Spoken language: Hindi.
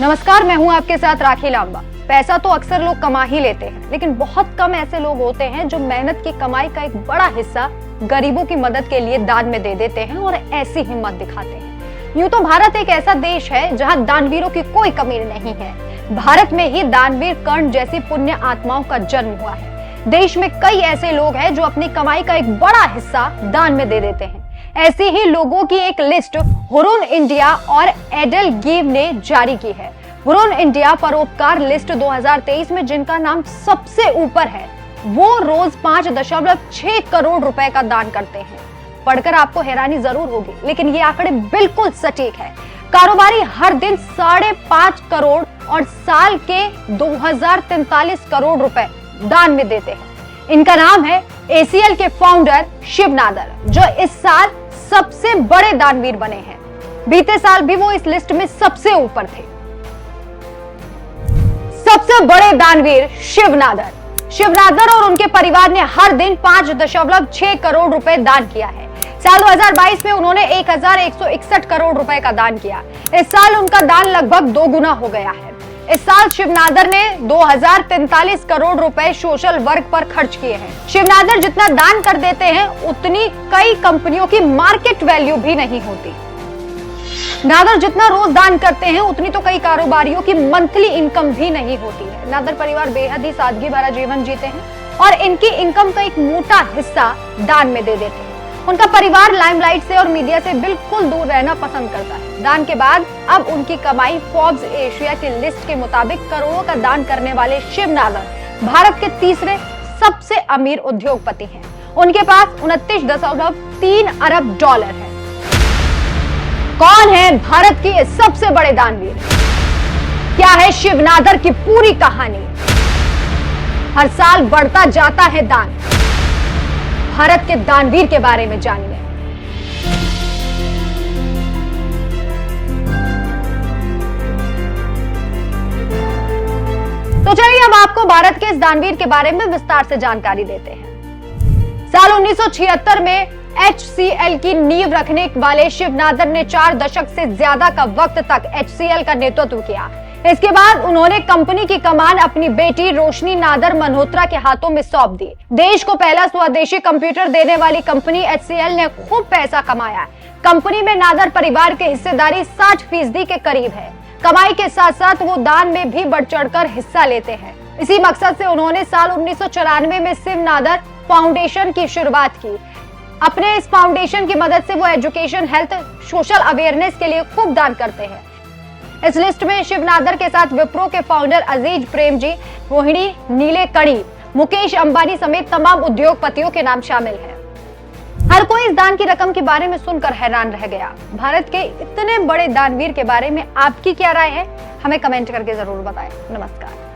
नमस्कार, मैं हूं आपके साथ राखी लांबा। पैसा तो अक्सर लोग कमा ही लेते हैं, लेकिन बहुत कम ऐसे लोग होते हैं जो मेहनत की कमाई का एक बड़ा हिस्सा गरीबों की मदद के लिए दान में दे देते हैं और ऐसी हिम्मत दिखाते हैं। यूं तो भारत एक ऐसा देश है जहां दानवीरों की कोई कमी नहीं है। भारत में ही दानवीर कर्ण जैसी पुण्य आत्माओं का जन्म हुआ है। देश में कई ऐसे लोग हैं जो अपनी कमाई का एक बड़ा हिस्सा दान में दे देते हैं। ऐसे ही लोगों की एक लिस्ट हुरुन इंडिया और एडल गिव ने जारी की है। हुरुन इंडिया परोपकार लिस्ट 2023 में जिनका नाम सबसे ऊपर है, वो रोज 5.6 करोड़ रुपए का दान करते हैं। पढ़कर आपको हैरानी जरूर होगी, लेकिन ये आंकड़े बिल्कुल सटीक है। कारोबारी हर दिन 5.5 करोड़ और साल के 2043 करोड़ रुपए दान में देते हैं। इनका नाम है ACL के फाउंडर शिव नादर, जो इस साल सबसे बड़े दानवीर बने हैं। बीते साल भी वो इस लिस्ट में सबसे ऊपर थे। सबसे बड़े दानवीर शिव नादर और उनके परिवार ने हर दिन 5.6 करोड़ रुपए दान किया है। साल 2022 में उन्होंने 1161 करोड़ रुपए का दान किया। इस साल उनका दान लगभग 2 गुना हो गया है। इस साल शिव नादर ने 2043 करोड़ रुपए सोशल वर्क पर खर्च किए हैं। शिव नादर जितना दान कर देते हैं, उतनी कई कंपनियों की मार्केट वैल्यू भी नहीं होती। नादर जितना रोज दान करते हैं, उतनी तो कई कारोबारियों की मंथली इनकम भी नहीं होती है। नादर परिवार बेहद ही सादगी भरा जीवन जीते हैं और इनकी इनकम का एक मोटा हिस्सा दान में दे देते हैं। उनका परिवार लाइमलाइट से और मीडिया से बिल्कुल दूर रहना पसंद करता है। दान के बाद अब उनकी कमाई फोर्ब्स एशिया की लिस्ट के मुताबिक करोड़ों का दान करने वाले शिव नादर भारत के तीसरे सबसे अमीर उद्योगपति हैं। उनके पास 29.3 अरब डॉलर है। कौन है भारत के सबसे बड़े दानवीर? क्या है शिव नादर की पूरी कहानी? हर साल बढ़ता जाता है दान। भारत के दानवीर के बारे में जानिए। तो चलिए अब आपको भारत के इस दानवीर के बारे में विस्तार से जानकारी देते हैं। साल 1976 में HCL की नींव रखने वाले शिव नादर ने 4 दशक से ज्यादा का वक्त तक HCL का नेतृत्व किया। इसके बाद उन्होंने कंपनी की कमान अपनी बेटी रोशनी नादर मल्होत्रा के हाथों में सौंप दी। देश को पहला स्वदेशी कंप्यूटर देने वाली कंपनी HCL ने खूब पैसा कमाया। कंपनी में नादर परिवार की हिस्सेदारी 60% के करीब है। कमाई के साथ साथ वो दान में भी बढ़ चढ़कर हिस्सा लेते हैं। इसी मकसद से उन्होंने साल 1994 में शिव नादर फाउंडेशन की शुरुआत की। अपने इस फाउंडेशन की मदद से वो एजुकेशन, हेल्थ, सोशल अवेयरनेस के लिए खूब दान करते हैं। इस लिस्ट में शिव नादर के साथ विप्रो के फाउंडर अजीज प्रेमजी, रोहिणी नीलेकणी, मुकेश अंबानी समेत तमाम उद्योगपतियों के नाम शामिल हैं। हर कोई इस दान की रकम के बारे में सुनकर हैरान रह गया। भारत के इतने बड़े दानवीर के बारे में आपकी क्या राय है? हमें कमेंट करके जरूर बताएं। नमस्कार।